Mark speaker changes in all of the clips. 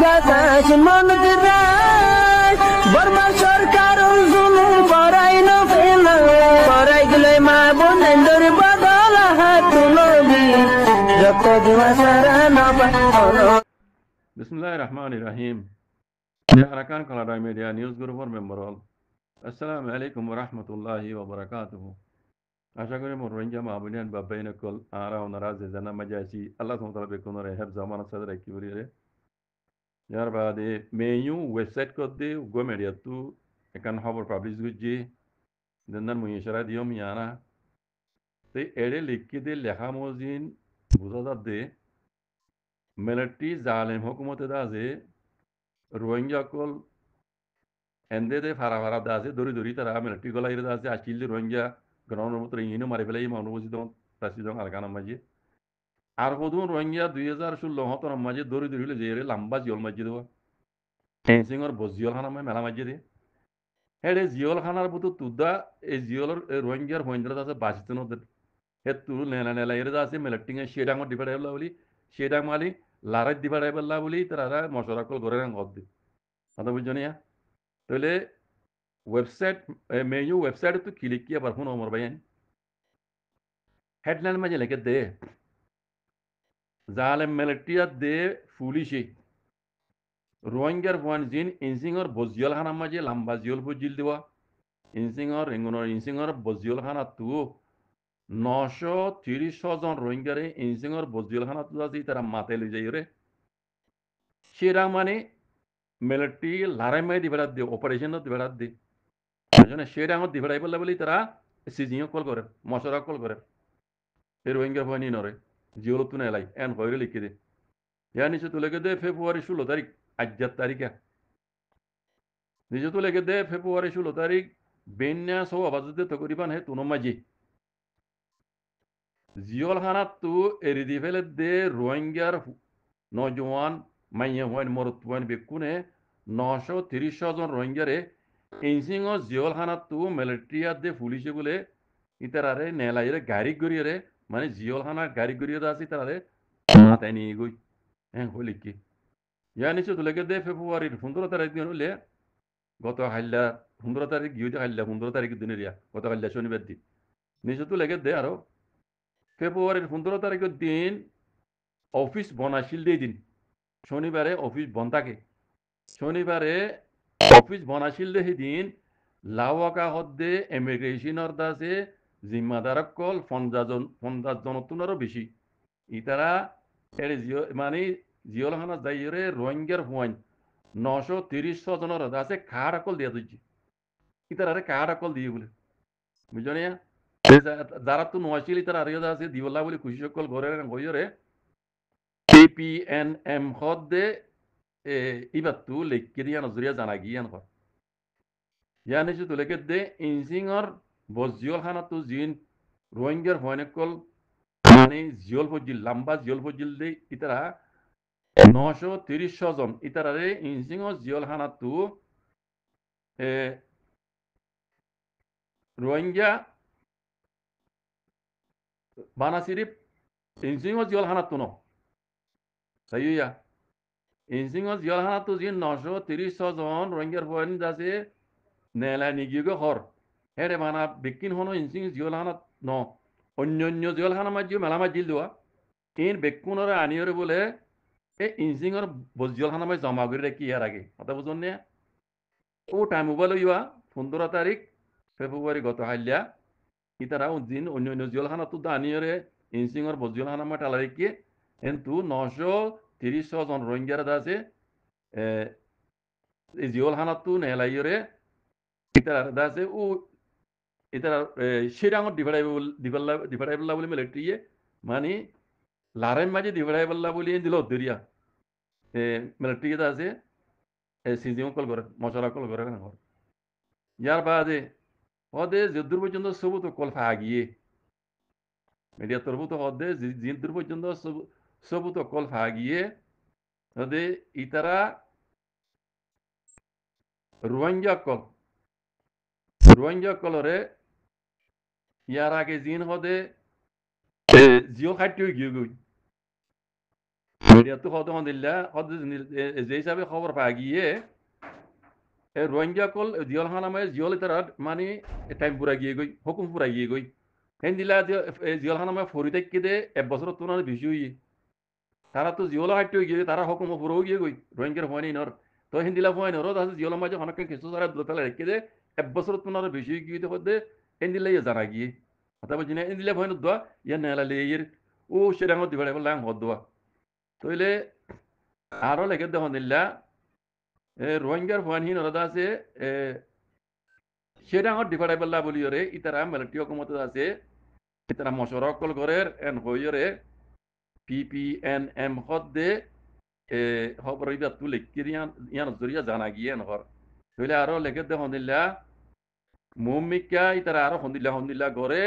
Speaker 1: বাতাস মনত রায় বর্মা সরকার জুলুম করাই না ফেলা করাই গেলে মা বোনেদের বদল হাত তুলবি যত দিবা সারা না পানো।
Speaker 2: বিসমিল্লাহির রহমানির রহিম। আরাকান কানাডা মিডিয়া নিউজ গ্রুপের মেম্বার হল। আসসালামু আলাইকুম ওয়া রাহমাতুল্লাহি ওয়া বারাকাতুহু। আশা করি মোর রোহিঙ্গা মাহবুবিয়ান বা বাইনকল আরা ওনারা যে জানা মাজাসি আল্লাহ সুবহানাহু ওয়া তাআলা বেকুনরে হেফ জামানত সাদরে কিবরিরে। ইয়ার বাদে মেইউ ওয়েবসাইট কদে গো মিডিয়া তু একান খবর পাবলিশ গুজি দেনার মুইশারা দিয়ম ইয়ানা তে এড়ে লিখকে দে লেখা মজিন বুঝা দে মিলিটারি জালেম হুকুমতে দা যে রোহিঙ্গা কল এনদে ফারা ফারা দা আছে দড়ি দড়ি তারা মিলিটারি গলাই দা আছে আচিল রোহিঙ্গা গ্রাউন্ড মতো ইনো মারি ফেলাই মানুষ দন তাসি দন আরকানা মাঝে আর কদুন রোহিঙ্গা 2016 হতর মাঝে দড়ি দড়ি হলে যে লম্বা জিওল মাঝে দেওয়া এনসিংর বজিওল খানা মেলা মাঝে দে হেডে জিওল খানার বুতু তুদা এই জিওলর রোহিঙ্গার হইন্দ্রা আছে বাঁচিতে নদের হে তুরু নেলা নেলা এর আছে মিলিটারি শেডাঙ্গর ডিভাইড হলা বলি শেডাং মালি লারাত ডিভাইড হলা বলি তারা মশলা কল করে গদ দি কথা বুঝছো না তাহলে ওয়েবসাইট মেনু ওয়েবসাইট তো ক্লিক কিয়া পারফুন ওমর ভাইয়ান হেডলাইন মাঝে লিখে দে জালেম মিলিটারিয়া দে ফুলিশে রোহিঙ্গার ওয়ান জিন ইনসিংর বজিয়াল খানা মাঝে লম্বা জিওল বুজিল দেওয়া ইনসিংর রেঙ্গুনর ইনসিংর বজিয়াল খানা তু 930 জন রোহিঙ্গারে ইনসিংর বজিয়াল খানা তু আছে তারা মাতে লই যাই রে সেরা মানে মিলিটারি লারাই মাই দিবেড়াত দে অপারেশন দিবেড়াত দে আসলে সেটা আমার দিবেড়াই বললে বলি তারা সিজিও কল করে মশরা কল করে এই রোহিঙ্গা ভয় নিয়ে নরে জিওলো তুনে এলাই এন কইরে লিখে দে ইয়া নিচে তুলে দে ফেব্রুয়ারি 16 তারিখ আজ্জাত তারিখে নিচে তুলে দে ফেব্রুয়ারি 16 তারিখ বেন্যা সব আবাজতে তকরিবান হে তুনো মাঝি জিওল খানা তু এরি দি ফেলে দে রোহিঙ্গার নজওয়ান মাইয়া হওয়ান মরত হওয়ান বেকুনে 930 জন রোহিঙ্গারে ইনসিংহ জিওল খানা তু মিলিটারিয়া দে পুলিশে বলে ইতারারে নেলাইরে গাড়ি গড়িয়ে মানে জিওল খানার গাড়ি গড়িয়ে আছে তারারে মাথায় নিয়ে গই হ্যাঁ হলি কি ইয়া নিচে তুলে দে ফেব্রুয়ারির 15 তারিখ দিন হলে গত হাইলা 15 তারিখ গিয়ে হাইলা 15 তারিখ দিনের ইয়া গত হাইলা শনিবার দিন নিচে তুলে দে আরো ফেব্রুয়ারির 15 তারিখের দিন অফিস বনাশিল দিয়ে দিন শনিবারে অফিস বন্ধ থাকে শনিবারে অফিস বনাশিল দিয়ে দিন লাওয়াকা হদ্দে ইমিগ্রেশনের দাসে জিম্মাদারক কল 50 জনতুনারও বেশি ইতারা এর মানে জিওল খানা যাইরে রোহিঙ্গার হুয়াইন 930 জনের দাসে কার্ড আকল দিয়া দিচ্ছি ইতারা কার্ড আকল দিয়ে বলে বুঝছো না যারা তো নোয়াশিল ইতারা আরিও আছে দিবলা বলে খুশি সকল ঘরে গইরে KPNM হদ্দে ইবার তু লেখকে দিয়া নজরিয়া জানা গিয়ান হয় ইয়ানি যে তুলেকে দে ইনজিংর বজিওল খানা তু জিন রোহিঙ্গার হয়নকল মানে জিওল ফজিল লম্বা জিওল ফজিল দে ইতারা 930 জন ইতারারে ইনজিংর জিওল খানা তু রোহিঙ্গা বানা সিরিপ ইনজিংর জিওল খানা তু ন তাইয়া ইনজিংর জিওল খানা তু জিন 930 জন রোহিঙ্গার হয়ন দাসে নেলা নিগিয়ে হর হেরে মানা বেকিন হনো ইনসিং জিওলহানা ন অন্য জিওলহানা মাঝিও মেলা মাঝিল দেওয়া ইন বেকুনরে আনিয়রে বলে এ ইনসিংর জিওলহানা মাঝ জমা করে রেখি ইয়ার আগে কথা বুঝুন নে ও টাইম মোবাইল ইয়া 15 তারিখ ফেব্রুয়ারি গত হাইলিয়া ইতারা দিন অন্য জিওলহানা তো আনিয়রে ইনসিংর জিওলহানা মা টালা রেখি কিন্তু 930 জন রোহিঙ্গারা আছে এই জিওলহানা তো নেলাইয়রে ইতারা দাসে ও ইতারা সেরাঙর ডিভাইডাইবল্লা বলে মিলিটারি মানে লারেন মাঝে ডিভাইডাইবল্লা বলে দিল দরিয়া মিলিটারি আছে সিজিও কল করে মশলা কল করে না ঘর ইয়ার বাদে হদে যদ্দূর পর্যন্ত সবু তো কল ফাগিয়ে মিডিয়া তরফু তো হদে যদ্দূর পর্যন্ত সবু তো কল ফাগিয়ে হদে ইতারা রোহিঙ্গা কলরে ইয়ার আগে জিন হদে জিও খাইতে গিয়ে গই মিডিয়া তো কত দিল্লা কত যে হিসাবে খবর পাওয়া গিয়ে রোহিঙ্গা কল জিয়ল হানামায় জিয়ল তারা মানে টাইম পুরা গিয়ে গই হুকুম পুরা গিয়ে গই হেন দিলা জিয়ল হানামায় ফরি থাকি দে এক বছর তো না বেশি হইয়ে তারা তো জিয়ল হাইট হয়ে গিয়ে তারা হুকুম পুরো গিয়ে গই রোহিঙ্গার হয় নর তো হেন দিলা হয় নর আছে জিয়ল মাঝে অনেক কিছু তারা দোতলা রেখে দে এক বছর তো না বেশি গিয়ে দে হেন দিলা ইয়ে জানা গিয়ে কথা বলছি না হেন দিলা হয় দোয়া ইয়া নেলা লেয়ের ও সেটা আমার দিবাড়ে বললাম হদ দোয়া তইলে আরো লেগে দেখুন দিল্লা রোহিঙ্গার হয় হিন ওরা আছে সেটা আমার ডিফাইড বললা বলি রে ইতারা মিলিটারি হুকুমত আছে ইতারা মশরকল গরের এন হইরে PPNM হদে খবর ইদা তুলে কিরিয়ান ইয়ান জরিয়া জানা গিয়ে নহর হইলে আরো লেগে দে হন্দিল্লা মুমিকা ইতারা আরো হন্দিল্লা গরে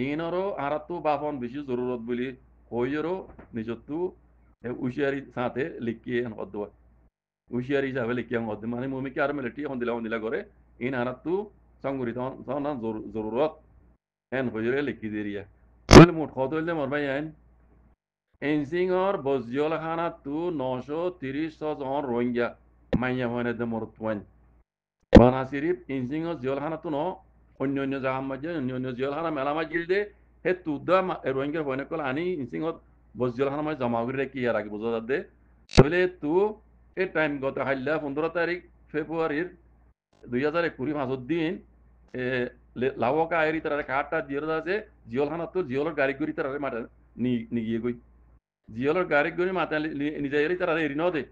Speaker 2: ইনরো আরাতু বাপন বেশি জরুরত বলি হইরো নিজতু উশিয়ারি সাথে লিখিয়ে হদ হুঁশিয়ারি হিসাবে লিখিয়া হদ মানে মুমিকা আর মিলিটারি হন্দিল্লা গরে ইন আরাতু সংগঠিত জরুরত এন হইরে লিখি দিরিয়া তাহলে মোট কত হইলে মরবাই আইন এনসিংর বজিয়ল খানা তু 930 জন রোহিঙ্গা মাইয়া হয়নে দে মরতুয়ান বানা সিরিপ এনসিংর জিয়ল খানা তু ন অন্য জায়গা মাঝে অন্য জিয়ল খানা মেলা মাঝিল দে হে তুদা রোহিঙ্গার হয়নে কল আনি এনসিংর বজিয়ল খানা মাঝে জমা করে রেখে ইয়ার আগে বোঝা দে তাহলে তু এই টাইম গত হাইলা 15 তারিখ ফেব্রুয়ারির 2020 মাসের দিন লাওকা আইরি তারা কাঠটা জিয়ল আছে জিয়ল খানা তো জিয়লের গাড়ি করি তারা মাঠে নিয়ে গই জিয়লের গাড়ি করি মাথা নিজে এরি তারা এরি নদে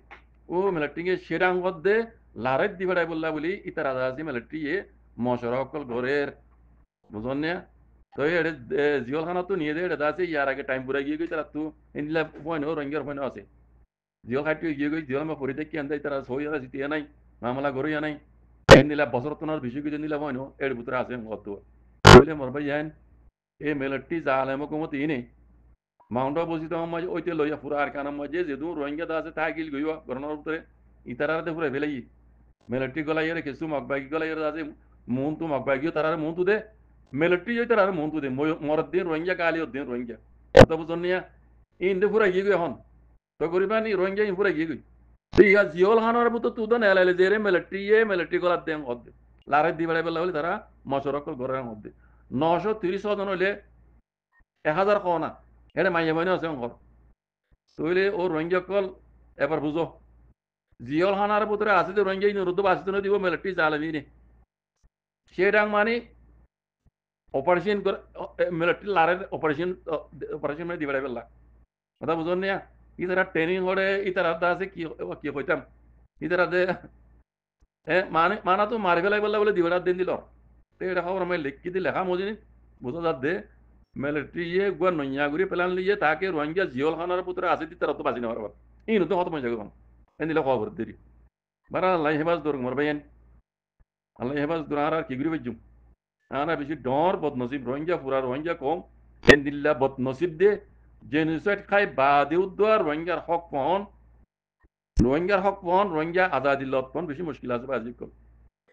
Speaker 2: ও মিলিটারিকে সেরাং দে লারেত দিবাড়াই বললা বলি ইতারা আছে মিলিটারি মশরা সকল ঘরের বুঝন না তো এটা জিয়ল খানা তো নিয়ে দে এটা আছে ইয়ার আগে টাইম পুরা গিয়ে গই তারা তো ইনলা পয়েন্ট রঙ্গের পয়েন্ট আছে জিয়ল খাইতে গিয়ে গই জিয়ল মা পরিতে কি আন্দাই তারা সই আর জিতিয়া নাই মামলা গরইয়া নাই নিলা বছর তোনার বেশি কিছু নিলা পয়েন্ট এর ভিতরে আছে কত বলে মর ভাই জান এই মিলিটারি জালেম হুকুমত ইনে মাউন্ট বসি তো মাঝে ওইতে লইয়া পুরা আর কানার মাঝে যেহেতু রোহিঙ্গা দা আছে তা গিল গইয়া গরনার ভিতরে ইতারাতে পুরা ফেলাই মিলিটারি গলাই এর কিছু মগবাগি গলাই এর আছে মুন তো মগবাগি তারার মুন তো দে মিলিটারি ওই তারার মুন তো দে মরদ দিন রোহিঙ্গা কালি দিন রোহিঙ্গা কথা বুঝন নিয়া ইন্দে পুরা গিয়ে গই এখন তো করিবা নি রোহিঙ্গা ইন পুরা গিয়ে গই ইয়া জিওল খানার মতো তু তো নেলালে যে রে মিলিটারি গলার দেন হদ লারে দি বেড়াই বেলা বলে তারা মশরকল ঘরের মধ্যে 930 জন হইলে 1000 কও না এটা মাইয়া মাইনে আছে ঘর তইলে ও রোহিঙ্গা কল এবার বুঝো জিয়ল খানার ভিতরে আছে যে রোহিঙ্গা ইনুরুদ্ধ বাসিত দিব মিলিটারি জালামি নে সেটাং মানে অপারেশন মিলিটারি লারের অপারেশন মানে দিবাড়াই বেলা কথা বুঝুন না ইতারা ট্রেনিং করে ইতারা আছে কি কইতাম ইতারা দে মানে মানা তো মারি ফেলাই বললা বলে দিবাড়ার দিন দিল তো এটা খবর আমি লিখি দি লেখা মজিনি বুঝা যাত দে মিলিটারি গুয়া নইয়া ঘুরি পেলান লিয়ে তাকে রোহিঙ্গা জিয়ল খানার পুত্র আছে তারা তো বাঁচি নেওয়ার আবার ইনু তো হত মজা গন এন দিলে খবর দেরি বারা আল্লাহ হেফাজ দর মর ভাইয়েন আল্লাহ হেফাজ দর আর কি ঘুরি বেজুম আনা বেশি ডর বদনসিব রোহিঙ্গা পুরা রোহিঙ্গা কম এন দিল্লা বদনসিব দে জেনোসাইড খাই বাদে উদ্দার রোহিঙ্গার হক পহন রোহিঙ্গা আজাদি লত পহন বেশি মুশকিল আছে বাজি কল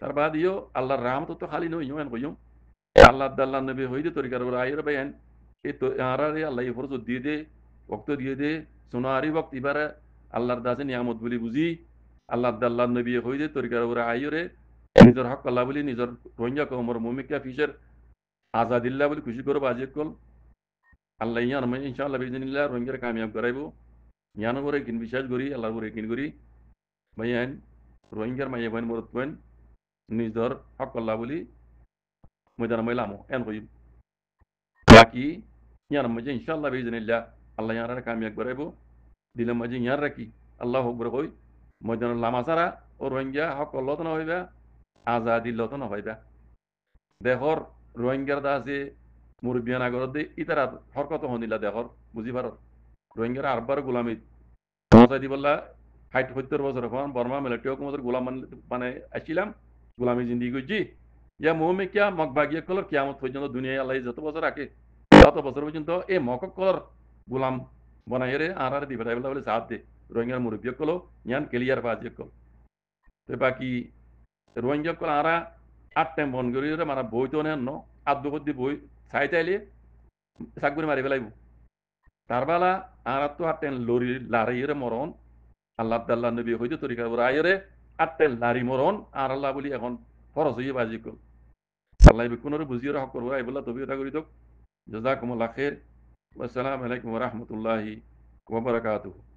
Speaker 2: তার বাদ ইও আল্লাহর রহমত তো খালি নই ইমান কইম আল্লাহ নবী হইদে তরিকার ওরা আইর বাইন এই তো আরারে আল্লাহ ফরজ দিয়ে দে ওয়াক্ত দিয়ে দে সোনারি ওয়াক্ত ইবারে আল্লাহর দাসে নিয়ামত বলি বুঝি আল্লাহ নবী হইদে তরিকার ওরা আইরে নিজের হক আল্লাহ বলি নিজের রোহিঙ্গা কমর মুমিকা ফিসের আজাদিল্লাহ বলি খুশি করব আজি কল আল্লাহ ইয়ান মানে ইনশাআল্লাহ বিজনিল্লাহ রোহিঙ্গার কামিয়াব করাইবো ইয়ানো করে কিন বিশ্বাস করি আল্লাহর করে কিন করি ভাইয়ান রোহিঙ্গার মাইয়া ভাইন মরত পয়েন নিজের হক আল্লাহ বলি ময়দান ময়লামো এন কই বাকি ইয়ান মাঝে ইনশাআল্লাহ বিজনিল্লাহ আল্লাহ ইয়ানার কামিয়াব করাইবো দিলে মাঝে ইয়ান রাখি আল্লাহ আকবার কই ময়দান লামা সারা ও রোহিঙ্গা হক আল্লাহ তো না হইবা আজাদি লত না হইবা দেখর রোহিঙ্গার দা আছে মুরব্বিয়ান আগরত দে ইতারা হরকত হনিলা দেখর বুঝি পারত রোহিঙ্গার আরবার গোলামি পৌঁছাই দি বললা 60-70 বছর এখন বর্মা মিলিটারি হুকুমতের গোলাম মানে আসছিলাম গোলামি জিন্দিগি করছি ইয়া মোহাম্মে কিয়া মগবাগিয়া কলর কিয়ামত পর্যন্ত দুনিয়ায় আল্লাহ যত বছর রাখে তত বছর পর্যন্ত এই মকক কলর গোলাম বনাই রে আর দিবে বলে সাথ দে রোহিঙ্গার মুরব্বিয়া কলো ইয়ান ক্লিয়ার বাজিয়ে কল তো বাকি রোহিঙ্গা কল আরা 8 টাইম বন করি মানে বই তো নেন আদ্য বই চাইতাইলে চাকরি মারি পেলাইব তারবালা আর তো আটেন লরি লারিরে মরণ আল্লাহ আব্দাল্লাহ নবী হইতে তরিকা রায়রে আটেন লারি মরণ আর আল্লাহ বলি এখন ফরজ হইয়ে বাজি কর আল্লাহ বিকুনরে বুঝিয়ে হক করবো এই বলা তবিয়তা করি তো জাযাকুমুল্লাহ খাইর ওয়া আসসালামু আলাইকুম ওয়া রাহমাতুল্লাহি ওয়া বারাকাতুহু